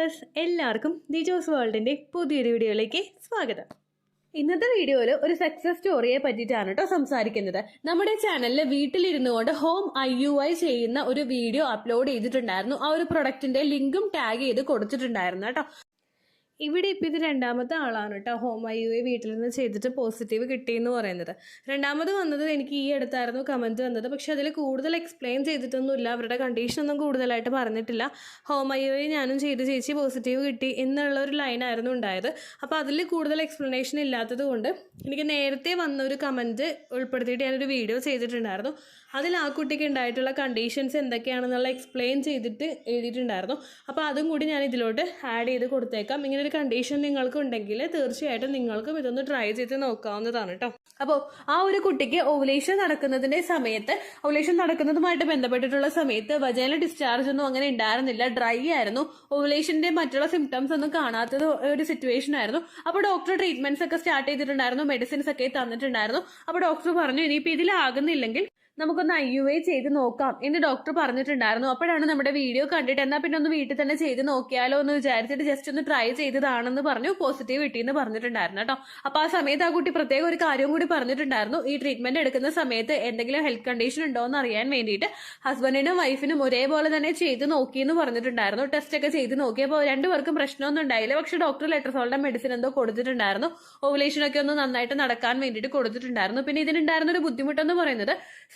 Viewers, എല്ലാവർക്കും ദിജോസ് വേൾഡിന്റെ പുതിയൊരു വീഡിയോയിലേക്ക് സ്വാഗതം. ഇന്നത്തെ വീഡിയോയിൽ ഒരു സക്സസ് സ്റ്റോറിയെ പറ്റിയിട്ടാണ് കേട്ടോ സംസാരിക്കുന്നത്. നമ്മുടെ ചാനലിൽ വീട്ടിലിരുന്നു കൊണ്ട് ഹോം IUI ചെയ്യുന്ന ഒരു വീഡിയോ അപ്ലോഡ് ചെയ്തിട്ടുണ്ടായിരുന്നു. ആ ഒരു പ്രൊഡക്റ്റിന്റെ ലിങ്കും ടാഗ് ചെയ്ത് കൊടുത്തിട്ടുണ്ടായിരുന്നു കേട്ടോ. ഇവിടെ ഇപ്പം ഇത് രണ്ടാമത്തെ ആളാണ് കേട്ടോ ഹോം IUI വീട്ടിൽ നിന്ന് ചെയ്തിട്ട് പോസിറ്റീവ് കിട്ടിയെന്ന് പറയുന്നത്. രണ്ടാമത് വന്നത് എനിക്ക് ഈ അടുത്തായിരുന്നു കമൻറ്റ് വന്നത്. പക്ഷെ അതിൽ കൂടുതൽ എക്സ്പ്ലെയിൻ ചെയ്തിട്ടൊന്നുമില്ല, അവരുടെ കണ്ടീഷനൊന്നും കൂടുതലായിട്ട് പറഞ്ഞിട്ടില്ല. ഹോം IUI ഞാനും ചെയ്ത് ചേച്ചി പോസിറ്റീവ് കിട്ടി എന്നുള്ള ഒരു ലൈനായിരുന്നു ഉണ്ടായത്. അപ്പോൾ അതിൽ കൂടുതൽ എക്സ്പ്ലനേഷൻ ഇല്ലാത്തത് കൊണ്ട് എനിക്ക് നേരത്തെ വന്ന ഒരു കമൻറ്റ് ഉൾപ്പെടുത്തിയിട്ട് ഞാനൊരു വീഡിയോ ചെയ്തിട്ടുണ്ടായിരുന്നു. അതിൽ ആ കുട്ടിക്ക് ഉണ്ടായിട്ടുള്ള കണ്ടീഷൻസ് എന്തൊക്കെയാണെന്നുള്ള എക്സ്പ്ലെയിൻ ചെയ്തിട്ട് എഴുതിയിട്ടുണ്ടായിരുന്നു. അപ്പോൾ അതും കൂടി ഞാൻ ഇതിലോട്ട് ആഡ് ചെയ്ത് കൊടുത്തേക്കാം. ഇങ്ങനെ ഒരു കണ്ടീഷൻ നിങ്ങൾക്ക് ഉണ്ടെങ്കിൽ തീർച്ചയായിട്ടും നിങ്ങൾക്കും ഇതൊന്ന് ട്രൈ ചെയ്ത് നോക്കാവുന്നതാണ് കേട്ടോ. അപ്പോൾ ആ ഒരു കുട്ടിക്ക് ഓവുലേഷൻ നടക്കുന്നതിന്റെ സമയത്ത്, ഓവുലേഷൻ നടക്കുന്നതുമായിട്ട് ബന്ധപ്പെട്ടിട്ടുള്ള സമയത്ത് വജൈനൽ ഡിസ്ചാർജ് ഒന്നും അങ്ങനെ ഉണ്ടായിരുന്നില്ല, ഡ്രൈ ആയിരുന്നു. ഓവുലേഷന്റെ മറ്റുള്ള സിംറ്റംസ് ഒന്നും കാണാത്തത് ഒരു സിറ്റുവേഷൻ ആയിരുന്നു. അപ്പോൾ ഡോക്ടർ ട്രീറ്റ്മെന്റ്സ് ഒക്കെ സ്റ്റാർട്ട് ചെയ്തിട്ടുണ്ടായിരുന്നു, മെഡിസിൻസ് ഒക്കെ തന്നിട്ടുണ്ടായിരുന്നു. അപ്പോൾ ഡോക്ടർ പറഞ്ഞു ഇനിയിപ്പോൾ ഇതിലാകുന്നില്ലെങ്കിൽ നമുക്കൊന്ന് IUI ചെയ്ത് നോക്കാം എന്ന് ഡോക്ടർ പറഞ്ഞിട്ടുണ്ടായിരുന്നു. അപ്പോഴാണ് നമ്മുടെ വീഡിയോ കണ്ടിട്ട് എന്നാൽ പിന്നെ ഒന്ന് വീട്ടിൽ തന്നെ ചെയ്ത് നോക്കിയാലോ എന്ന് വിചാരിച്ചിട്ട് ജസ്റ്റ് ഒന്ന് ട്രൈ ചെയ്തതാണെന്ന് പറഞ്ഞു പോസിറ്റീവ് കിട്ടിയെന്ന് പറഞ്ഞിട്ടുണ്ടായിരുന്നു കേട്ടോ. അപ്പൊ ആ സമയത്ത് ആ കുട്ടി പ്രത്യേകം ഒരു കാര്യം കൂടി പറഞ്ഞിട്ടുണ്ടായിരുന്നു. ഈ ട്രീറ്റ്മെന്റ് എടുക്കുന്ന സമയത്ത് എന്തെങ്കിലും ഹെൽത്ത് കണ്ടീഷൻ ഉണ്ടോ എന്ന് അറിയാൻ വേണ്ടിയിട്ട് ഹസ്ബൻഡിനും വൈഫിനും ഒരേപോലെ തന്നെ ചെയ്ത് നോക്കിയെന്ന് പറഞ്ഞിട്ടുണ്ടായിരുന്നു. ടെസ്റ്റ് ഒക്കെ ചെയ്ത് നോക്കിയപ്പോൾ രണ്ടുപേർക്കും പ്രശ്നമൊന്നും ഉണ്ടായില്ല. പക്ഷെ ഡോക്ടർ ലെട്രസോളിന്റെ മെഡിസിൻ എന്തോ കൊടുത്തിട്ടുണ്ടായിരുന്നു. ഓവുലേഷൻ ഒക്കെ ഒന്ന് നന്നായിട്ട് നടക്കാൻ വേണ്ടിയിട്ട് കൊടുത്തിട്ടുണ്ടായിരുന്നു. പിന്നെ ഇതിനുണ്ടായിരുന്ന ഒരു ബുദ്ധിമുട്ടെന്ന് പറയുന്നത്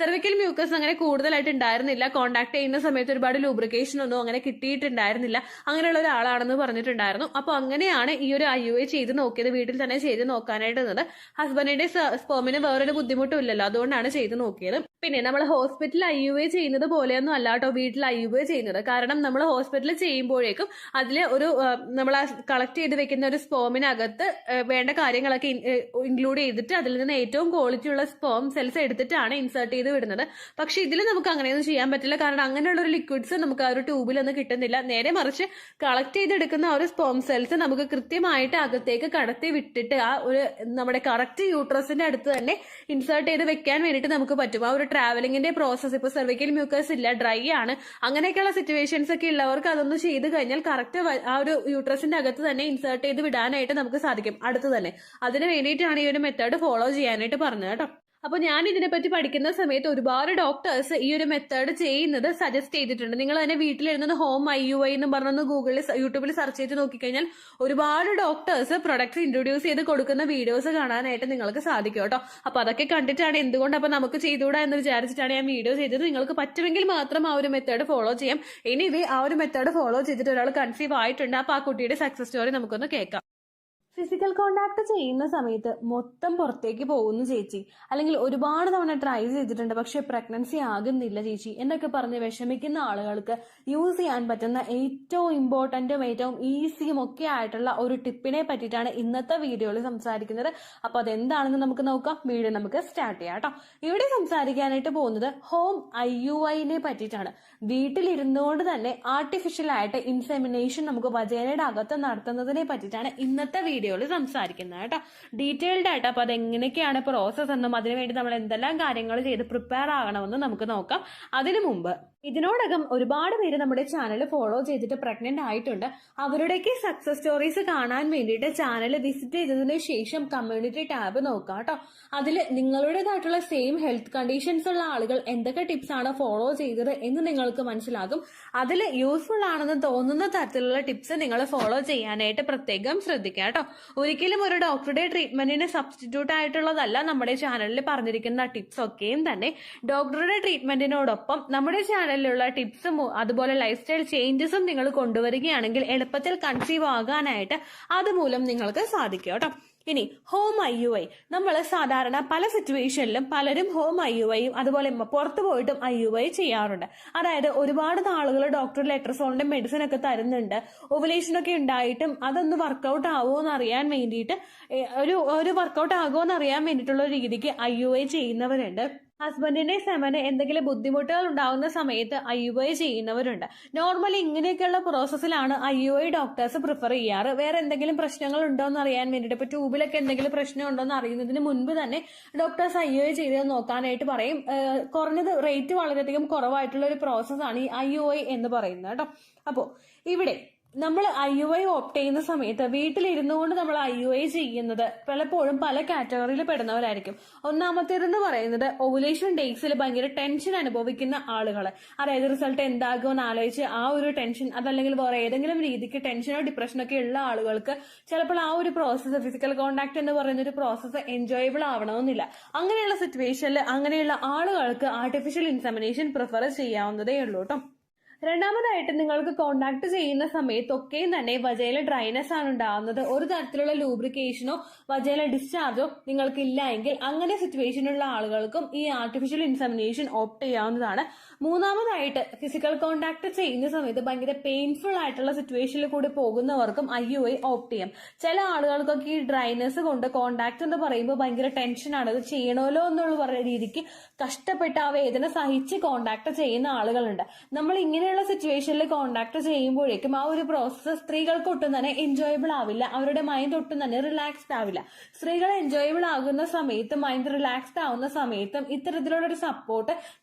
സെർവിക്കൽ മ്യൂക്കസ് അങ്ങനെ കൂടുതലായിട്ട് ഉണ്ടായിരുന്നില്ല. കോണ്ടാക്ട് ചെയ്യുന്ന സമയത്ത് ഒരുപാട് ലൂബ്രിക്കേഷൻ ഒന്നും അങ്ങനെ കിട്ടിയിട്ടുണ്ടായിരുന്നില്ല. അങ്ങനെയുള്ള ഒരാളാണെന്ന് പറഞ്ഞിട്ടുണ്ടായിരുന്നു. അപ്പോൾ അങ്ങനെയാണ് ഈ ഒരു IUI ചെയ്ത് നോക്കിയത്, വീട്ടിൽ തന്നെ ചെയ്ത് നോക്കാനായിട്ട് നിന്നത്. ഹസ്ബൻഡിന്റെ സ്പേമിന് വേറൊരു ബുദ്ധിമുട്ടും ഇല്ലല്ലോ, അതുകൊണ്ടാണ് ചെയ്ത് നോക്കിയത്. പിന്നെ നമ്മൾ ഹോസ്പിറ്റൽ IUI ചെയ്യുന്നത് പോലെയൊന്നും അല്ല കേട്ടോ വീട്ടിൽ IUI ചെയ്യുന്നത്. കാരണം നമ്മൾ ഹോസ്പിറ്റലിൽ ചെയ്യുമ്പോഴേക്കും അതിൽ ഒരു നമ്മൾ കളക്ട് ചെയ്ത് വെക്കുന്ന ഒരു സ്പേമിനകത്ത് വേണ്ട കാര്യങ്ങളൊക്കെ ഇൻക്ലൂഡ് ചെയ്തിട്ട് അതിൽ നിന്ന് ഏറ്റവും ക്വാളിറ്റി ഉള്ള സ്പേം സെൽസ് എടുത്തിട്ടാണ് ഇൻസേർട്ട് ചെയ്ത് വിടുന്നത്. പക്ഷെ ഇതിൽ നമുക്ക് അങ്ങനെയൊന്നും ചെയ്യാൻ പറ്റില്ല. കാരണം അങ്ങനെയുള്ള ഒരു ലിക്വിഡ്സ് നമുക്ക് ആ ഒരു ട്യൂബിലൊന്നും കിട്ടുന്നില്ല. നേരെ മറിച്ച് കളക്ട് ചെയ്തെടുക്കുന്ന ആ ഒരു സ്പേം സെൽസ് നമുക്ക് കൃത്യമായിട്ട് അകത്തേക്ക് കടത്തി വിട്ടിട്ട് ആ ഒരു നമ്മുടെ കറക്റ്റ് യൂട്രസിന്റെ അടുത്ത് തന്നെ ഇൻസേർട്ട് ചെയ്ത് വെക്കാൻ വേണ്ടിയിട്ട് നമുക്ക് പറ്റും. ആ ഒരു ട്രാവലിംഗിന്റെ പ്രോസസ്സ്, ഇപ്പൊ സെർവിക്കൽ മ്യൂക്കസ് ഇല്ല, ഡ്രൈ ആണ്, അങ്ങനെയൊക്കെയുള്ള സിറ്റുവേഷൻസ് ഒക്കെ ഉള്ളവർക്ക് അതൊന്ന് ചെയ്ത് കഴിഞ്ഞാൽ കറക്റ്റ് ആ ഒരു യൂട്രസിന്റെ അകത്ത് തന്നെ ഇൻസേർട്ട് ചെയ്ത് വിടാനായിട്ട് നമുക്ക് സാധിക്കും അടുത്ത് തന്നെ. അതിന് വേണ്ടിയിട്ടാണ് ഈ ഒരു മെത്തേഡ് ഫോളോ ചെയ്യാനായിട്ട് പറഞ്ഞത് കേട്ടോ. അപ്പൊ ഞാൻ ഇതിനെപ്പറ്റി പഠിക്കുന്ന സമയത്ത് ഒരുപാട് ഡോക്ടേഴ്സ് ഈ ഒരു മെത്തേഡ് ചെയ്യുന്നത് സജസ്റ്റ് ചെയ്തിട്ടുണ്ട്. നിങ്ങൾ തന്നെ വീട്ടിലിരുന്ന് ഹോം IUI എന്ന് പറഞ്ഞൊന്ന് ഗൂഗിളിൽ യൂട്യൂബിൽ സെർച്ച് ചെയ്ത് നോക്കിക്കഴിഞ്ഞാൽ ഒരുപാട് ഡോക്ടേഴ്സ് പ്രൊഡക്ട്സ് ഇൻട്രൊഡ്യൂസ് ചെയ്ത് കൊടുക്കുന്ന വീഡിയോസ് കാണാനായിട്ട് നിങ്ങൾക്ക് സാധിക്കും കേട്ടോ. അപ്പൊ അതൊക്കെ കണ്ടിട്ടാണ് എന്തുകൊണ്ട് അപ്പൊ നമുക്ക് ചെയ്തുകൂടാ എന്ന് വിചാരിച്ചിട്ടാണ് ഞാൻ വീഡിയോ ചെയ്തത്. നിങ്ങൾക്ക് പറ്റുമെങ്കിൽ മാത്രം ആ ഒരു മെത്തേഡ് ഫോളോ ചെയ്യാം. എനിവേ ആ ഒരു മെത്തേഡ് ഫോളോ ചെയ്തിട്ട് ഒരാൾ കൺസീവ് ആയിട്ടുണ്ട്. അപ്പൊ ആ കുട്ടിയുടെ സക്സസ് സ്റ്റോറി നമുക്കൊന്ന് കേൾക്കാം. ഫിസിക്കൽ കോണ്ടാക്ട് ചെയ്യുന്ന സമയത്ത് മൊത്തം പുറത്തേക്ക് പോകുന്നു ചേച്ചി, അല്ലെങ്കിൽ ഒരുപാട് തവണ ട്രൈ ചെയ്തിട്ടുണ്ട് പക്ഷെ പ്രഗ്നൻസി ആകുന്നില്ല ചേച്ചി എന്നൊക്കെ പറഞ്ഞ് വിഷമിക്കുന്ന ആളുകൾക്ക് യൂസ് ചെയ്യാൻ പറ്റുന്ന ഏറ്റവും ഇമ്പോർട്ടന്റും ഏറ്റവും ഈസിയും ഒക്കെ ആയിട്ടുള്ള ഒരു ടിപ്പിനെ പറ്റിയിട്ടാണ് ഇന്നത്തെ വീഡിയോയിൽ സംസാരിക്കുന്നത്. അപ്പൊ അതെന്താണെന്ന് നമുക്ക് നോക്കാം. വീഡിയോ നമുക്ക് സ്റ്റാർട്ട് ചെയ്യാം കേട്ടോ. ഇവിടെ സംസാരിക്കാനായിട്ട് പോകുന്നത് ഹോം IUI പറ്റിയിട്ടാണ്. വീട്ടിലിരുന്നുകൊണ്ട് തന്നെ ആർട്ടിഫിഷ്യൽ ആയിട്ട് ഇൻസെമിനേഷൻ നമുക്ക് വജൈനയുടെ അകത്ത് നടത്തുന്നതിനെ പറ്റിയിട്ടാണ് ഇന്നത്തെ വീഡിയോയിൽ സംസാരിക്കുന്നത് കേട്ടോ. ഡീറ്റെയിൽഡ് ആയിട്ട് അപ്പൊ അതെങ്ങനെയൊക്കെയാണ് പ്രോസസ് എന്നും അതിനുവേണ്ടി നമ്മൾ എന്തെല്ലാം കാര്യങ്ങൾ ചെയ്ത് പ്രിപ്പയർ ആകണമെന്നും നമുക്ക് നോക്കാം. അതിനു മുമ്പ് ഇതിനോടകം ഒരുപാട് പേര് നമ്മുടെ ചാനൽ ഫോളോ ചെയ്തിട്ട് പ്രഗ്നന്റ് ആയിട്ടുണ്ട്. അവരുടെയൊക്കെ സക്സസ് സ്റ്റോറീസ് കാണാൻ വേണ്ടിയിട്ട് ചാനൽ വിസിറ്റ് ചെയ്തതിന് ശേഷം കമ്മ്യൂണിറ്റി ടാബ് നോക്കാം കേട്ടോ. അതിൽ നിങ്ങളുടേതായിട്ടുള്ള സെയിം ഹെൽത്ത് കണ്ടീഷൻസ് ഉള്ള ആളുകൾ എന്തൊക്കെ ടിപ്സ് ആണ് ഫോളോ ചെയ്തത് എന്ന് നിങ്ങൾക്ക് മനസ്സിലാകും. അതിൽ യൂസ്ഫുൾ ആണെന്ന് തോന്നുന്ന തരത്തിലുള്ള ടിപ്സ് നിങ്ങൾ ഫോളോ ചെയ്യാനായിട്ട് പ്രത്യേകം ശ്രദ്ധിക്കുക കേട്ടോ. ഒരിക്കലും ഒരു ഡോക്ടറുടെ ട്രീറ്റ്മെന്റിന് സബ്സ്റ്റിറ്റ്യൂട്ട് ആയിട്ടുള്ളതല്ല നമ്മുടെ ചാനലിൽ പറഞ്ഞിരിക്കുന്ന ടിപ്സ് ഒക്കെയും തന്നെ. ഡോക്ടറുടെ ട്രീറ്റ്മെന്റിനോടൊപ്പം നമ്മുടെ ചാനലിലുള്ള ടിപ്സും അതുപോലെ ലൈഫ് സ്റ്റൈൽ ചേഞ്ചസും നിങ്ങൾ കൊണ്ടുവരികയാണെങ്കിൽ എളുപ്പത്തിൽ കൺസീവ് ആകാനായിട്ട് അതുമൂലം നിങ്ങൾക്ക് സാധിക്കും കേട്ടോ. ഇനി ഹോം IUI നമ്മൾ സാധാരണ പല സിറ്റുവേഷനിലും പലരും ഹോം IUIയും അതുപോലെ പുറത്തു പോയിട്ടും IUI ചെയ്യാറുണ്ട്. അതായത് ഒരുപാട് നാളുകൾ ഡോക്ടർ ലെട്രസോളിന്റെ മെഡിസിൻ ഒക്കെ തരുന്നുണ്ട്. ഓവുലേഷൻ ഒക്കെ ഉണ്ടായിട്ടും അതൊന്ന് വർക്കൗട്ട് ആവുമോ എന്ന് അറിയാൻ വേണ്ടിയിട്ട് ഒരു വർക്കൗട്ട് ആകുമോ എന്ന് അറിയാൻ വേണ്ടിയിട്ടുള്ള രീതിക്ക് IUI ചെയ്യുന്നവരുണ്ട്. ഹസ്ബൻഡിന്റെ സെമന് എന്തെങ്കിലും ബുദ്ധിമുട്ടുകൾ ഉണ്ടാകുന്ന സമയത്ത് IUI ചെയ്യുന്നവരുണ്ട്. നോർമലി ഇങ്ങനെയൊക്കെയുള്ള പ്രോസസ്സിലാണ് IUI ഡോക്ടേഴ്സ് പ്രിഫർ ചെയ്യാറ്. വേറെ എന്തെങ്കിലും പ്രശ്നങ്ങൾ ഉണ്ടോ എന്ന് അറിയാൻ വേണ്ടിയിട്ട്, ഇപ്പൊ ട്യൂബിലൊക്കെ എന്തെങ്കിലും പ്രശ്നം ഉണ്ടോ എന്ന് അറിയുന്നതിന് മുൻപ് തന്നെ ഡോക്ടേഴ്സ് IUI ചെയ്ത് നോക്കാനായിട്ട് പറയും. കുറഞ്ഞത് റേറ്റ് വളരെയധികം കുറവായിട്ടുള്ള ഒരു പ്രോസസ്സാണ് ഈ IUI എന്ന് പറയുന്നത് കേട്ടോ. അപ്പോൾ ഇവിടെ നമ്മൾ IUI ഓപ്റ്റ് ചെയ്യുന്ന സമയത്ത് വീട്ടിലിരുന്നു കൊണ്ട് നമ്മൾ IUI ചെയ്യുന്നത് പലപ്പോഴും പല കാറ്റഗറിയിൽ പെടുന്നവരായിരിക്കും. ഒന്നാമത്തേതെന്ന് പറയുന്നത് ഓവുലേഷൻ ഡേയ്സിൽ ഭയങ്കര ടെൻഷൻ അനുഭവിക്കുന്ന ആളുകൾ, അതായത് റിസൾട്ട് എന്താകുമെന്ന് ആലോചിച്ച് ആ ഒരു ടെൻഷൻ, അതല്ലെങ്കിൽ വേറെ ഏതെങ്കിലും രീതിക്ക് ടെൻഷനോ ഡിപ്രഷനോ ഒക്കെ ഉള്ള ആളുകൾക്ക് ചിലപ്പോൾ ആ ഒരു പ്രോസസ്സ്, ഫിസിക്കൽ കോണ്ടാക്ട് എന്ന് പറയുന്ന ഒരു പ്രോസസ്സ് എൻജോയബിൾ ആവണമെന്നില്ല. അങ്ങനെയുള്ള സിറ്റുവേഷനിൽ അങ്ങനെയുള്ള ആളുകൾക്ക് ആർട്ടിഫിഷ്യൽ ഇൻസെമിനേഷൻ പ്രിഫർ ചെയ്യാവുന്നതേ ഉള്ളൂ കേട്ടോ. രണ്ടാമതായിട്ട് നിങ്ങൾക്ക് കോണ്ടാക്ട് ചെയ്യുന്ന സമയത്തൊക്കെ തന്നെ വജൈല ഡ്രൈനെസ് ആണ് ഉണ്ടാവുന്നത്, ഒരു തരത്തിലുള്ള ലൂബ്രിക്കേഷനോ വജൈല ഡിസ്ചാർജോ നിങ്ങൾക്ക് ഇല്ല എങ്കിൽ അങ്ങനെ സിറ്റുവേഷനുള്ള ആളുകൾക്കും ഈ ആർട്ടിഫിഷ്യൽ ഇൻസെമിനേഷൻ ഓപ്റ്റ് ചെയ്യാവുന്നതാണ്. മൂന്നാമതായിട്ട് ഫിസിക്കൽ കോണ്ടാക്ട് ചെയ്യുന്ന സമയത്ത് ഭയങ്കര പെയിൻഫുൾ ആയിട്ടുള്ള സിറ്റുവേഷനിൽ കൂടി പോകുന്നവർക്കും IUI ഓപ്റ്റ് ചെയ്യാം. ചില ആളുകൾക്കൊക്കെ ഈ ഡ്രൈനെസ് കൊണ്ട് കോണ്ടാക്ട് എന്ന് പറയുമ്പോൾ ഭയങ്കര ടെൻഷനാണ്, അത് ചെയ്യണമല്ലോ എന്നുള്ള രീതിക്ക് കഷ്ടപ്പെട്ട് ആ വേദന സഹിച്ച് കോണ്ടാക്ട് ചെയ്യുന്ന ആളുകളുണ്ട്. നമ്മൾ ഇങ്ങനെയുള്ള സിറ്റുവേഷനിൽ കോണ്ടാക്ട് ചെയ്യുമ്പോഴേക്കും ആ ഒരു പ്രോസസ്സ് സ്ത്രീകൾക്ക് ഒട്ടും തന്നെ എൻജോയബിൾ ആവില്ല, അവരുടെ മൈൻഡ് ഒട്ടും തന്നെ റിലാക്സ്ഡ് ആവില്ല. സ്ത്രീകൾ എൻജോയബിൾ ആകുന്ന സമയത്തും മൈൻഡ് റിലാക്സ്ഡ് ആവുന്ന സമയത്തും ഇത്തരത്തിലുള്ള ഒരു സപ്പോർട്ട്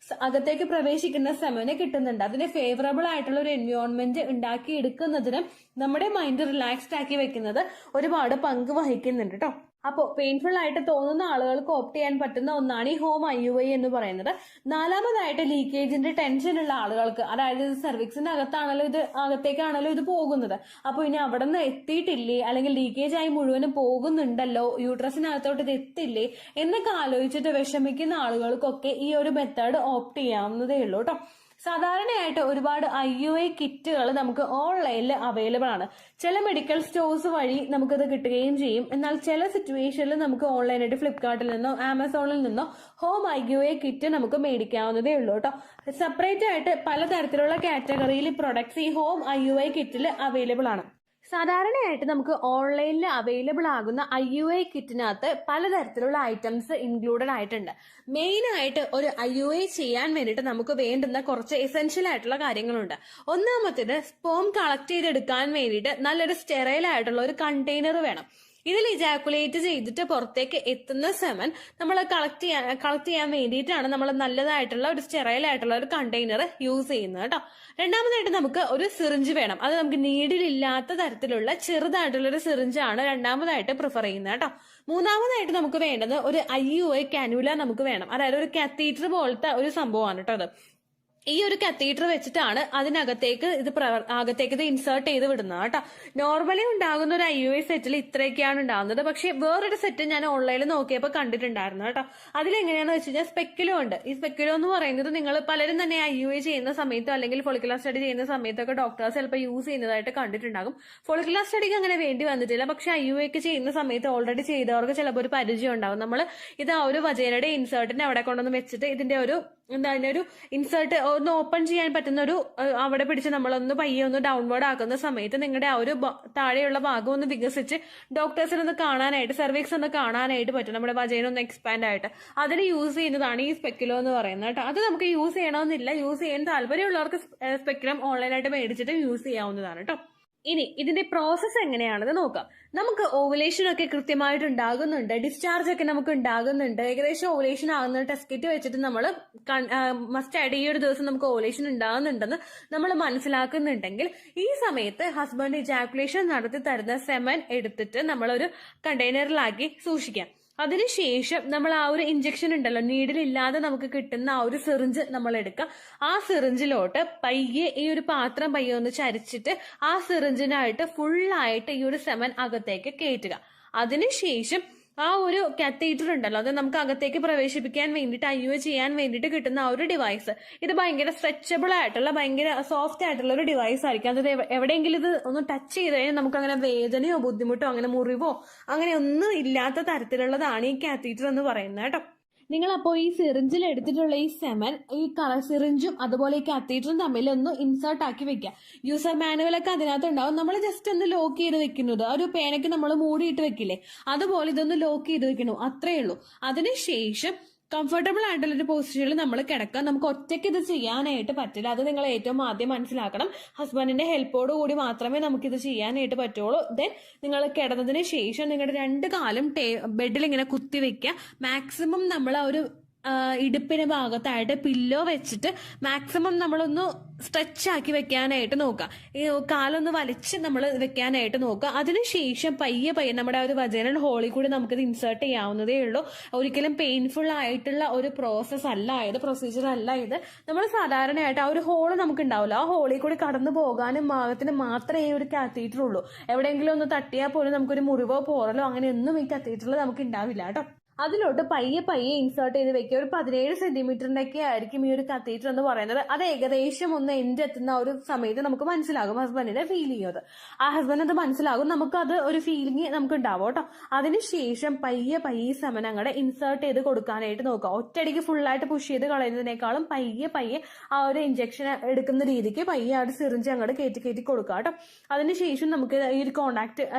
അകത്തേക്ക് പ്രവേശിക്കുന്ന സെമന് കിട്ടുന്നുണ്ട്. അതിന് ഫേവറബിൾ ആയിട്ടുള്ള ഒരു എൻവയോൺമെന്റ് ഉണ്ടാക്കി എടുക്കുന്നതിന് നമ്മുടെ മൈൻഡ് റിലാക്സ്ഡ് ആക്കി വെക്കുന്നത് ഒരുപാട് പങ്ക് വഹിക്കുന്നുണ്ട് കേട്ടോ. അപ്പോൾ പെയിൻഫുൾ ആയിട്ട് തോന്നുന്ന ആളുകൾക്ക് ഓപ്റ്റ് ചെയ്യാൻ പറ്റുന്ന ഒന്നാണ് ഈ ഹോം IUI എന്ന് പറയുന്നത്. നാലാമതായിട്ട് ലീക്കേജിന്റെ ടെൻഷൻ ഉള്ള ആളുകൾക്ക്, അതായത് സെർവിക്സിന്റെ അകത്തേക്കാണല്ലോ ഇത് പോകുന്നത്, അപ്പോൾ ഇനി അവിടെ നിന്ന് എത്തിയിട്ടില്ലേ, അല്ലെങ്കിൽ ലീക്കേജ് ആയി മുഴുവനും പോകുന്നുണ്ടല്ലോ, യൂട്രസിനകത്തോട്ട് ഇത് എത്തില്ലേ എന്നൊക്കെ ആലോചിച്ചിട്ട് വിഷമിക്കുന്ന ആളുകൾക്കൊക്കെ ഈ ഒരു മെത്തേഡ് ഓപ്റ്റ് ചെയ്യാവുന്നതേ ഉള്ളൂ കേട്ടോ. സാധാരണയായിട്ട് ഒരുപാട് IUI കിറ്റുകൾ നമുക്ക് ഓൺലൈനിൽ അവൈലബിൾ ആണ്. ചില മെഡിക്കൽ സ്റ്റോഴ്സ് വഴി നമുക്കത് കിട്ടുകയും ചെയ്യും. എന്നാൽ ചില സിറ്റുവേഷനിൽ നമുക്ക് ഓൺലൈനായിട്ട് ഫ്ലിപ്കാർട്ടിൽ നിന്നോ ആമസോണിൽ നിന്നോ ഹോം IUI കിറ്റ് നമുക്ക് മേടിക്കാവുന്നതേ ഉള്ളൂ കേട്ടോ. സെപ്പറേറ്റ് ആയിട്ട് പലതരത്തിലുള്ള കാറ്റഗറിയിൽ പ്രൊഡക്ട്സ് ഈ ഹോം IUI കിറ്റിൽ അവൈലബിൾ ആണ്. സാധാരണയായിട്ട് നമുക്ക് ഓൺലൈനിൽ അവൈലബിൾ ആകുന്ന IUI കിറ്റിനകത്ത് പലതരത്തിലുള്ള ഐറ്റംസ് ഇൻക്ലൂഡഡ് ആയിട്ടുണ്ട്. മെയിൻ ആയിട്ട് ഒരു IUI ചെയ്യാൻ വേണ്ടിയിട്ട് നമുക്ക് വേണ്ടുന്ന കുറച്ച് എസെൻഷ്യൽ ആയിട്ടുള്ള കാര്യങ്ങളുണ്ട്. ഒന്നാമത്തേത് സ്പേം കളക്ട് ചെയ്തെടുക്കാൻ വേണ്ടിയിട്ട് നല്ലൊരു സ്റ്റെറൈൽ ആയിട്ടുള്ള ഒരു കണ്ടെയ്നർ വേണം. ഇതിൽ ഇജാക്കുലേറ്റ് ചെയ്തിട്ട് പുറത്തേക്ക് എത്തുന്ന സെമൻ നമ്മൾ കളക്ട് ചെയ്യാൻ വേണ്ടിയിട്ടാണ് നമ്മൾ നല്ലതായിട്ടുള്ള ഒരു സ്റ്റെറൈൽ ആയിട്ടുള്ള ഒരു കണ്ടെയ്നർ യൂസ് ചെയ്യുന്നത് കേട്ടോ. രണ്ടാമതായിട്ട് നമുക്ക് ഒരു സിറിഞ്ച് വേണം. അത് നമുക്ക് നീഡിലില്ലാത്ത തരത്തിലുള്ള ചെറുതായിട്ടുള്ള ഒരു സിറിഞ്ചാണ് രണ്ടാമതായിട്ട് പ്രിഫർ ചെയ്യുന്നത് കേട്ടോ. മൂന്നാമതായിട്ട് നമുക്ക് വേണ്ടത് ഒരു IUI കാനുല നമുക്ക് വേണം. അതായത് ഒരു കാത്തീറ്റർ പോലത്തെ ഒരു സംഭവമാണ് കേട്ടോ അത്. ഈ ഒരു കത്തീറ്റർ വെച്ചിട്ടാണ് അകത്തേക്ക് ഇത് ഇൻസേർട്ട് ചെയ്ത് വിടുന്നത് കേട്ടോ. നോർമലി ഉണ്ടാകുന്ന ഒരു IUI സെറ്റിൽ ഇത്രയൊക്കെയാണ് ഉണ്ടാകുന്നത്. പക്ഷെ വേറൊരു സെറ്റ് ഞാൻ ഓൺലൈനിൽ നോക്കിയപ്പോൾ കണ്ടിട്ടുണ്ടായിരുന്നു കേട്ടോ. അതിലെങ്ങനെയാന്ന് വെച്ച് കഴിഞ്ഞാൽ സ്പെക്കുലോ ഉണ്ട്. ഈ സ്പെക്കുലോ എന്ന് പറയുന്നത് നിങ്ങൾ പലരും തന്നെ IUI ചെയ്യുന്ന സമയത്തോ അല്ലെങ്കിൽ ഫോളിക്കുലർ സ്റ്റഡി ചെയ്യുന്ന സമയത്തൊക്കെ ഡോക്ടേഴ്സ് ചിലപ്പോൾ യൂസ് ചെയ്യുന്നതായിട്ട് കണ്ടിട്ടുണ്ടാകും. ഫോളിക്കുലർ സ്റ്റഡിക്ക് അങ്ങനെ വേണ്ടി വന്നിട്ടില്ല. പക്ഷെ IUI ഒക്കെ ചെയ്യുന്ന സമയത്ത് ഓൾറെഡി ചെയ്തവർക്ക് ചിലപ്പോൾ ഒരു പരിചയം ഉണ്ടാവും. നമ്മൾ ഇത് ആ ഒരു വജൈനയുടെ ഇൻസേർട്ടിന്റെ അവിടെ കൊണ്ടുവന്ന് വെച്ചിട്ട് ഇതിന്റെ ഒരു ഒരു ഇൻസേർട്ട് ഒന്ന് ഓപ്പൺ ചെയ്യാൻ പറ്റുന്ന ഒരു അവിടെ പിടിച്ച് നമ്മളൊന്ന് പയ്യെ ഒന്ന് ഡൗൺവേർഡ് ആക്കുന്ന സമയത്ത് നിങ്ങളുടെ ആ ഒരു താഴെയുള്ള ഭാഗം ഒന്ന് വികസിച്ച് ഡോക്ടേഴ്സിനെ ഒന്ന് കാണാനായിട്ട്, സെർവിക്സ് ഒന്ന് കാണാനായിട്ട് പറ്റും, നമ്മുടെ വജൈന ഒന്ന് എക്സ്പാൻഡ് ആയിട്ട്. അതിന് യൂസ് ചെയ്യുന്നതാണ് ഈ സ്പെക്കുലോ എന്ന് പറയുന്നത് കേട്ടോ. അത് നമുക്ക് യൂസ് ചെയ്യണമെന്നില്ല. യൂസ് ചെയ്യാൻ താല്പര്യമുള്ളവർക്ക് സ്പെക്കുലം ഓൺലൈനായിട്ട് മേടിച്ചിട്ട് യൂസ് ചെയ്യാവുന്നതാണ് കേട്ടോ. ഇനി ഇതിന്റെ പ്രോസസ്സ് എങ്ങനെയാണെന്ന് നോക്കാം. നമുക്ക് ഓവുലേഷൻ ഒക്കെ കൃത്യമായിട്ട് ഉണ്ടാകുന്നുണ്ട്, ഡിസ്ചാർജ് ഒക്കെ നമുക്ക് ഉണ്ടാകുന്നുണ്ട്, ഏകദേശം ഓവുലേഷൻ ആകുന്ന ടെസ്റ്റ് കിറ്റ് വെച്ചിട്ട് നമ്മൾ മസ്റ്റ് ആയിട്ട് ഈ ഒരു ദിവസം നമുക്ക് ഓവുലേഷൻ ഉണ്ടാകുന്നുണ്ടെന്ന് നമ്മൾ മനസ്സിലാക്കുന്നുണ്ടെങ്കിൽ ഈ സമയത്ത് ഹസ്ബൻഡ് ഇജാക്കുലേഷൻ നടത്തി തരുന്ന സെമൻ എടുത്തിട്ട് നമ്മളൊരു കണ്ടെയ്നറിലാക്കി സൂക്ഷിക്കാം. അതിനുശേഷം നമ്മൾ ആ ഒരു ഇഞ്ചക്ഷൻ ഉണ്ടല്ലോ, നീഡിലില്ലാതെ നമുക്ക് കിട്ടുന്ന ആ ഒരു സിറിഞ്ച് നമ്മൾ എടുക്കുക. ആ സിറിഞ്ചിലോട്ട് പയ്യെ ഈ ഒരു പാത്രം പയ്യെ ഒന്ന് ചരിച്ചിട്ട് ആ സിറിഞ്ചിനായിട്ട് ഫുള്ളായിട്ട് ഈ ഒരു സെമൻ അകത്തേക്ക് കയറ്റുക. അതിനുശേഷം ആ ഒരു കാത്തീറ്റർ ഉണ്ടല്ലോ, അത് നമുക്ക് അകത്തേക്ക് പ്രവേശിപ്പിക്കാൻ വേണ്ടിയിട്ട് IUI ചെയ്യാൻ വേണ്ടിയിട്ട് കിട്ടുന്ന ആ ഒരു ഡിവൈസ്, ഇത് ഭയങ്കര സ്ട്രെച്ചബിൾ ആയിട്ടുള്ള ഭയങ്കര സോഫ്റ്റ് ആയിട്ടുള്ള ഒരു ഡിവൈസ് ആയിരിക്കും. അത് എവിടെയെങ്കിലും ഇത് ഒന്ന് ടച്ച് ചെയ്ത് കഴിഞ്ഞാൽ നമുക്ക് അങ്ങനെ വേദനയോ ബുദ്ധിമുട്ടോ അങ്ങനെ മുറിവോ അങ്ങനെ ഒന്നും ഇല്ലാത്ത തരത്തിലുള്ളതാണ് ഈ കാത്തീറ്റർ എന്ന് പറയുന്നത് കേട്ടോ. നിങ്ങൾ അപ്പോൾ ഈ സിറിഞ്ചിൽ എടുത്തിട്ടുള്ള ഈ സെമൻ ഈ സിറിഞ്ചും അതുപോലെ ഈ കത്തീറ്ററും തമ്മിൽ ഒന്ന് ഇൻസേർട്ട് ആക്കി വെക്കുക. യൂസർ മാനുവലൊക്കെ അതിനകത്ത് ഉണ്ടാവും. നമ്മൾ ജസ്റ്റ് ഒന്ന് ലോക്ക് ചെയ്ത് വെക്കുന്നത്, ഒരു പേനയ്ക്ക് നമ്മൾ മൂടിയിട്ട് വെക്കില്ലേ, അതുപോലെ ഇതൊന്ന് ലോക്ക് ചെയ്ത് വെക്കണം, അത്രയേ ഉള്ളൂ. അതിനുശേഷം കംഫർട്ടബിൾ ആയിട്ടുള്ള ഒരു പൊസിഷനിൽ നമ്മൾ കിടക്കുക. നമുക്ക് ഒറ്റയ്ക്ക് ഇത് ചെയ്യാനായിട്ട് പറ്റില്ല. അത് നിങ്ങൾ ഏറ്റവും ആദ്യം മനസ്സിലാക്കണം. ഹസ്ബൻഡിന്റെ ഹെൽപ്പോട് കൂടി മാത്രമേ നമുക്കിത് ചെയ്യാനായിട്ട് പറ്റുള്ളൂ. ദെൻ നിങ്ങൾ കിടന്നതിന് ശേഷം നിങ്ങളുടെ രണ്ട് കാലും ബെഡിൽ ഇങ്ങനെ കുത്തി വെക്കുക. മാക്സിമം നമ്മൾ ആ ഒരു ഇടുപ്പിന് ഭാഗത്തായിട്ട് പില്ലോ വെച്ചിട്ട് മാക്സിമം നമ്മളൊന്ന് സ്ട്രെച്ച് ആക്കി വെക്കാനായിട്ട് നോക്കുക. ഈ കാലൊന്ന് വലിച്ച് നമ്മൾ വെക്കാനായിട്ട് നോക്കുക. അതിനുശേഷം പയ്യെ പയ്യെ നമ്മുടെ ആ ഒരു വജൈനൽ ഹോളിൽ കൂടി നമുക്കിത് ഇൻസേർട്ട് ചെയ്യാവുന്നതേ ഉള്ളൂ. ഒരിക്കലും പെയിൻഫുൾ ആയിട്ടുള്ള ഒരു പ്രോസസ്സ് അല്ല ഇത്, പ്രൊസീജിയർ അല്ല ഇത്. നമ്മൾ സാധാരണയായിട്ട് ആ ഒരു ഹോള് നമുക്ക് ഉണ്ടാവില്ല, ആ ഹോളിൽ കൂടി കടന്നു പോകാനും ഭാഗത്തിന് മാത്രമേ ഈ ഒരു കാത്തീറ്റർ ഉള്ളൂ. എവിടെയെങ്കിലും ഒന്ന് തട്ടിയാൽ പോലും നമുക്കൊരു മുറിവോ പോറലോ അങ്ങനെയൊന്നും ഈ കാത്തീറ്ററിൽ നമുക്ക് ഉണ്ടാവില്ല കേട്ടോ. അതിലോട്ട് പയ്യെ പയ്യെ ഇൻസേർട്ട് ചെയ്ത് വെക്കുക. ഒരു 17 സെന്റിമീറ്ററിന്റെ ഒക്കെ ആയിരിക്കും ഈ ഒരു കത്തീറ്റർ എന്ന് പറയുന്നത്. അത് ഏകദേശം ഒന്ന് എൻഡ് എത്തുന്ന ഒരു സമയത്ത് നമുക്ക് മനസ്സിലാകും, ഹസ്ബൻഡിനെ ഫീൽ ചെയ്യുന്നത്. ആ ഹസ്ബൻഡ് അത് മനസ്സിലാകും, നമുക്ക് ഒരു ഫീലിംഗ് നമുക്ക് ഉണ്ടാവും കേട്ടോ. അതിനുശേഷം പയ്യെ പയ്യെ സെമൻ അങ്ങടെ ഇൻസേർട്ട് ചെയ്ത് കൊടുക്കാനായിട്ട് നോക്കുക. ഒറ്റയടിക്ക് ഫുള്ളായിട്ട് പുഷ് ചെയ്ത് കളയുന്നതിനേക്കാളും പയ്യെ പയ്യെ ആ ഒരു ഇഞ്ചക്ഷൻ എടുക്കുന്ന രീതിക്ക് പയ്യെ ആ ഒരു സിറിഞ്ച് അങ്ങോട്ട് കയറ്റി കൊടുക്കുക കേട്ടോ. അതിനുശേഷം നമുക്ക് ഈ ഒരു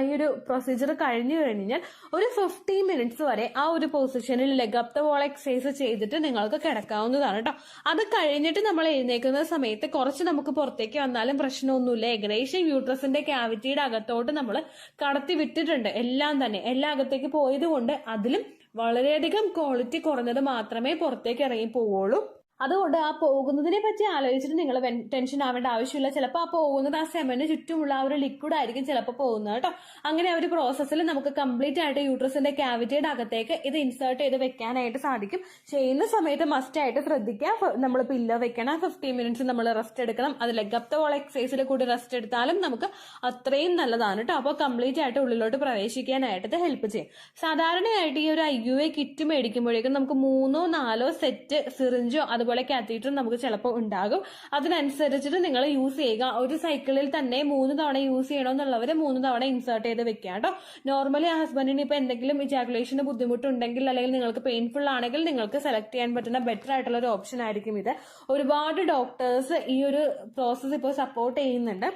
ഈ ഒരു പ്രൊസീജിയർ കഴിഞ്ഞു കഴിഞ്ഞാൽ ഒരു 15 മിനിറ്റ്സ് വരെ ആ ഒരു പൊസിഷനിൽ leg up the wall exercise ചെയ്തിട്ട് നിങ്ങൾക്ക് കിടക്കാവുന്നതാണ് കേട്ടോ. അത് കഴിഞ്ഞിട്ട് നമ്മൾ എഴുന്നേക്കുന്ന സമയത്ത് കുറച്ച് നമുക്ക് പുറത്തേക്ക് വന്നാലും പ്രശ്നമൊന്നുമില്ല. ഏകദേശം യൂട്രസിന്റെ ക്യാവിറ്റിയുടെ അകത്തോട്ട് നമ്മൾ കടത്തി വിട്ടിട്ടുണ്ട് എല്ലാം തന്നെ. എല്ലാം അകത്തേക്ക് പോയത് കൊണ്ട് അതിലും വളരെയധികം ക്വാളിറ്റി കുറഞ്ഞത് മാത്രമേ പുറത്തേക്ക് ഇറങ്ങി പോവുള്ളൂ. അതുകൊണ്ട് ആ പോകുന്നതിനെ പറ്റി ആലോചിച്ചിട്ട് നിങ്ങൾ ടെൻഷൻ ആവേണ്ട ആവശ്യമില്ല. ചിലപ്പോൾ ആ പോകുന്നത് ആ സെമന് ചുറ്റുമുള്ള ആ ഒരു ലിക്വിഡ് ആയിരിക്കും ചിലപ്പോൾ പോകുന്നത് കേട്ടോ. അങ്ങനെ ആ ഒരു പ്രോസസ്സിൽ നമുക്ക് കംപ്ലീറ്റ് ആയിട്ട് യൂട്രസിന്റെ ക്യാവിറ്റിയുടെ അകത്തേക്ക് ഇത് ഇൻസേർട്ട് ചെയ്ത് വെക്കാനായിട്ട് സാധിക്കും. ചെയ്യുന്ന സമയത്ത് മസ്റ്റ് ആയിട്ട് ശ്രദ്ധിക്കുക, നമ്മൾ പില്ലോ വെക്കണം, 15 മിനിറ്റ്സ് നമ്മൾ റെസ്റ്റ് എടുക്കണം. അത് ലെഗ് അപ്പ് ദ വാൾ എക്സസൈസിൽ കൂടി റെസ്റ്റ് എടുത്താലും നമുക്ക് അത്രയും നല്ലതാണ് കേട്ടോ. അപ്പോൾ കംപ്ലീറ്റ് ആയിട്ട് ഉള്ളിലോട്ട് പ്രവേശിക്കാനായിട്ട് ഇത് ഹെൽപ്പ് ചെയ്യും. സാധാരണയായിട്ട് ഈ ഒരു IUI കിറ്റ് മേടിക്കുമ്പോഴേക്കും നമുക്ക് 3-4 സെറ്റ് സിറിഞ്ചോ അതുപോലെ കാത്തീറ്ററും നമുക്ക് ചിലപ്പോൾ ഉണ്ടാകും. അതിനനുസരിച്ചിട്ട് നിങ്ങൾ യൂസ് ചെയ്യുക. ഒരു സൈക്കിളിൽ തന്നെ 3 തവണ യൂസ് ചെയ്യണമെന്നുള്ളവർ 3 തവണ ഇൻസേർട്ട് ചെയ്ത് വെക്കുക കേട്ടോ. നോർമലി ആ ഹസ്ബൻഡിന് ഇപ്പൊ എന്തെങ്കിലും ഇജാക്കുലേഷന് ബുദ്ധിമുട്ടുണ്ടെങ്കിൽ അല്ലെങ്കിൽ നിങ്ങൾക്ക് പെയിൻഫുൾ ആണെങ്കിൽ നിങ്ങൾക്ക് സെലക്ട് ചെയ്യാൻ പറ്റുന്ന ബെറ്റർ ആയിട്ടുള്ള ഒരു ഓപ്ഷൻ ആയിരിക്കും ഇത്. ഒരുപാട് ഡോക്ടേഴ്സ് ഈ ഒരു പ്രോസസ്സ് ഇപ്പോൾ സപ്പോർട്ട് ചെയ്യുന്നുണ്ട്.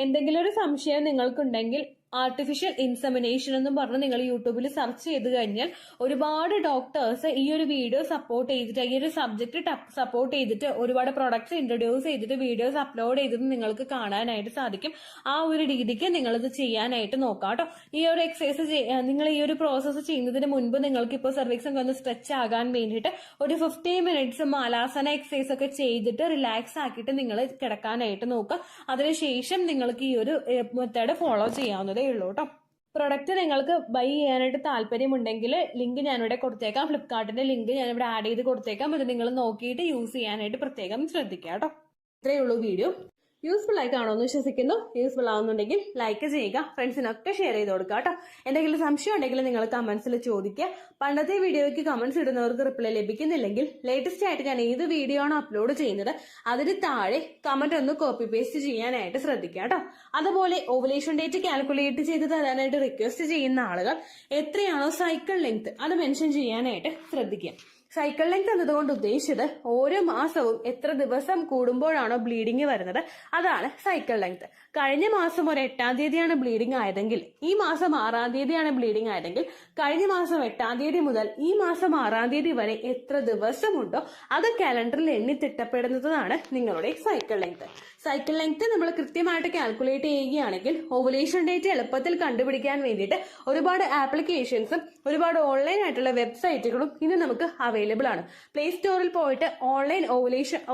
എന്തെങ്കിലും ഒരു സംശയം നിങ്ങൾക്കുണ്ടെങ്കിൽ ആർട്ടിഫിഷ്യൽ ഇൻസെമിനേഷൻ എന്നും പറഞ്ഞ് നിങ്ങൾ യൂട്യൂബിൽ സെർച്ച് ചെയ്ത് കഴിഞ്ഞാൽ ഒരുപാട് ഡോക്ടേഴ്സ് ഈ ഒരു വീഡിയോ സപ്പോർട്ട് ചെയ്തിട്ട് ഈ ഒരു സബ്ജക്ട് സപ്പോർട്ട് ചെയ്തിട്ട് ഒരുപാട് പ്രൊഡക്ട്സ് ഇൻട്രൊഡ്യൂസ് ചെയ്തിട്ട് വീഡിയോസ് അപ്ലോഡ് ചെയ്തിട്ട് നിങ്ങൾക്ക് കാണാനായിട്ട് സാധിക്കും. ആ ഒരു രീതിക്ക് നിങ്ങളിത് ചെയ്യാനായിട്ട് നോക്കാം കേട്ടോ. ഈ ഒരു എക്സസൈസ് നിങ്ങൾ ഈ ഒരു പ്രോസസ്സ് ചെയ്യുന്നതിന് മുൻപ് നിങ്ങൾക്ക് ഇപ്പോൾ സർവിക്സ് ഒക്കെ ഒന്ന് സ്ട്രെച്ച് ആകാൻ വേണ്ടിയിട്ട് ഒരു 15 മിനിറ്റ്സ് മാലാസന എക്സസൈസ് ഒക്കെ ചെയ്തിട്ട് റിലാക്സ് ആക്കിയിട്ട് നിങ്ങൾ കിടക്കാനായിട്ട് നോക്കുക. അതിനുശേഷം നിങ്ങൾക്ക് ഈ ഒരു മെത്തേഡ് ഫോളോ ചെയ്യാവുന്നത് ഉള്ളൂ കേട്ടോ. പ്രൊഡക്റ്റ് നിങ്ങൾക്ക് ബൈ ചെയ്യാനായിട്ട് താല്പര്യമുണ്ടെങ്കിൽ ലിങ്ക് ഞാനിവിടെ കൊടുത്തേക്കാം. ഫ്ലിപ്കാർട്ടിന്റെ ലിങ്ക് ഞാനിവിടെ ആഡ് ചെയ്ത് കൊടുത്തേക്കാം. ഇത് നിങ്ങൾ നോക്കിയിട്ട് യൂസ് ചെയ്യാനായിട്ട് പ്രത്യേകം ശ്രദ്ധിക്കുക കേട്ടോ. ഇത്രയേ ഉള്ളൂ വീഡിയോ. യൂസ്ഫുൾ ആയി കാണുമെന്ന് വിശ്വസിക്കുന്നു. യൂസ്ഫുൾ ആവുന്നുണ്ടെങ്കിൽ ലൈക്ക് ചെയ്യുക, ഫ്രണ്ട്സിനൊക്കെ ഷെയർ ചെയ്ത് കൊടുക്കുക കേട്ടോ. എന്തെങ്കിലും സംശയം ഉണ്ടെങ്കിൽ നിങ്ങൾ കമന്റ്സിൽ ചോദിക്കുക. പണ്ടത്തെ വീഡിയോയ്ക്ക് കമന്റ്സ് ഇടുന്നവർക്ക് റിപ്ലൈ ലഭിക്കുന്നില്ലെങ്കിൽ ലേറ്റസ്റ്റ് ആയിട്ട് ഞാൻ ഏത് വീഡിയോ ആണ് അപ്ലോഡ് ചെയ്യുന്നത് അതിന് താഴെ കമന്റ് ഒന്ന് കോപ്പി പേസ്റ്റ് ചെയ്യാനായിട്ട് ശ്രദ്ധിക്കുക കേട്ടോ. അതുപോലെ ഓവുലേഷൻ ഡേറ്റ് കാൽക്കുലേറ്റ് ചെയ്ത് തരാനായിട്ട് റിക്വസ്റ്റ് ചെയ്യുന്ന ആളുകൾ എത്രയാണോ സൈക്കിൾ ലെങ്ത് അത് മെൻഷൻ ചെയ്യാനായിട്ട് ശ്രദ്ധിക്കുക. സൈക്കിൾ ലെങ്ത് എന്നതുകൊണ്ട് ഉദ്ദേശിച്ചത് ഓരോ മാസവും എത്ര ദിവസം കൂടുമ്പോഴാണോ ബ്ലീഡിങ് വരുന്നത് അതാണ് സൈക്കിൾ ലെങ്ത്. കഴിഞ്ഞ മാസം ഒരു 8-ാം തീയതിയാണ് ബ്ലീഡിങ് ആയതെങ്കിൽ ഈ മാസം 6-ാം തീയതിയാണ് ബ്ലീഡിങ് ആയതെങ്കിൽ കഴിഞ്ഞ മാസം 8-ാം തീയതി മുതൽ ഈ മാസം 6-ാം തീയതി വരെ എത്ര ദിവസമുണ്ടോ അത് കാലണ്ടറിൽ എണ്ണി തിട്ടപ്പെടുന്നതാണ് നിങ്ങളുടെ സൈക്കിൾ ലെങ്ത്. സൈക്കിൾ ലെങ്ത് നമ്മൾ കൃത്യമായിട്ട് കാൽക്കുലേറ്റ് ചെയ്യുകയാണെങ്കിൽ ഓവുലേഷൻ ഡേറ്റ് എളുപ്പത്തിൽ കണ്ടുപിടിക്കാൻ വേണ്ടിയിട്ട് ഒരുപാട് ആപ്ലിക്കേഷൻസും ഒരുപാട് ഓൺലൈൻ ആയിട്ടുള്ള വെബ്സൈറ്റുകളും ഇന്ന് നമുക്ക് അവൈലബിൾ ആണ്. പ്ലേ സ്റ്റോറിൽ പോയിട്ട് ഓൺലൈൻ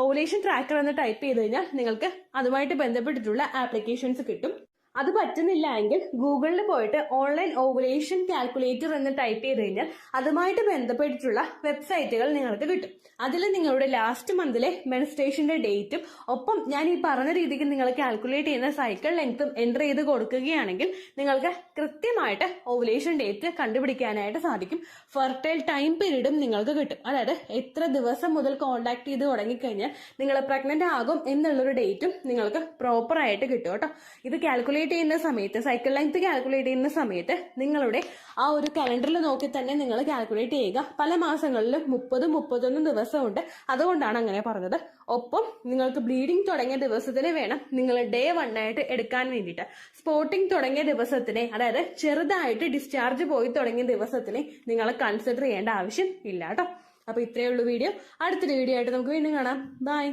ഓവുലേഷൻ ട്രാക്കർ എന്ന് ടൈപ്പ് ചെയ്ത് കഴിഞ്ഞാൽ നിങ്ങൾക്ക് അതുമായിട്ട് ബന്ധപ്പെട്ടിട്ടുള്ള ആപ്ലിക്കേഷൻസ് കിട്ടും. അത് പറ്റുന്നില്ല എങ്കിൽ ഗൂഗിളിൽ പോയിട്ട് ഓൺലൈൻ ഓവുലേഷൻ കാൽക്കുലേറ്റർ എന്ന് ടൈപ്പ് ചെയ്ത് കഴിഞ്ഞാൽ അതുമായിട്ട് ബന്ധപ്പെട്ടിട്ടുള്ള വെബ്സൈറ്റുകൾ നിങ്ങൾക്ക് കിട്ടും. അതിൽ നിങ്ങളുടെ ലാസ്റ്റ് മന്തിലെ മെൻസ്ട്രേഷന്റെ ഡേറ്റും ഒപ്പം ഞാൻ ഈ പറഞ്ഞ രീതിക്ക് നിങ്ങൾ കാൽക്കുലേറ്റ് ചെയ്യുന്ന സൈക്കിൾ ലെങ്ത്തും എൻ്റർ ചെയ്ത് കൊടുക്കുകയാണെങ്കിൽ നിങ്ങൾക്ക് കൃത്യമായിട്ട് ഓവുലേഷൻ ഡേറ്റ് കണ്ടുപിടിക്കാനായിട്ട് സാധിക്കും. ഫെർട്ടൈൽ ടൈം പീരീഡും നിങ്ങൾക്ക് കിട്ടും. അതായത് എത്ര ദിവസം മുതൽ കോണ്ടാക്ട് ചെയ്ത് തുടങ്ങിക്കഴിഞ്ഞാൽ നിങ്ങൾ പ്രഗ്നന്റ് ആകും എന്നുള്ളൊരു ഡേറ്റും നിങ്ങൾക്ക് പ്രോപ്പർ ആയിട്ട് കിട്ടും കേട്ടോ. ഇത് കാൽക്കുലേറ്റ് ചെയ്യുന്ന സമയത്ത് സൈക്കിൾ ലെങ്ത് കാൽക്കുലേറ്റ് ചെയ്യുന്ന സമയത്ത് നിങ്ങളുടെ ആ ഒരു കലണ്ടറിൽ നോക്കി തന്നെ നിങ്ങൾ കാൽക്കുലേറ്റ് ചെയ്യുക. പല മാസങ്ങളിലും 30-31 ദിവസമുണ്ട്. അതുകൊണ്ടാണ് അങ്ങനെ പറഞ്ഞത്. ഒപ്പം നിങ്ങൾക്ക് ബ്ലീഡിങ് തുടങ്ങിയ ദിവസത്തിന് വേണം നിങ്ങൾ ഡേ 1 ആയിട്ട് എടുക്കാൻ വേണ്ടിയിട്ട്. സ്പോട്ടിങ് തുടങ്ങിയ ദിവസത്തിനെ അതായത് ചെറുതായിട്ട് ഡിസ്ചാർജ് പോയി തുടങ്ങിയ ദിവസത്തിനെ നിങ്ങൾ കൺസിഡർ ചെയ്യേണ്ട ആവശ്യം ഇല്ല കേട്ടോ. അപ്പൊ ഇത്രയേ ഉള്ളൂ വീഡിയോ. അടുത്തൊരു വീഡിയോ ആയിട്ട് നമുക്ക് വീണ്ടും കാണാം. ബൈ.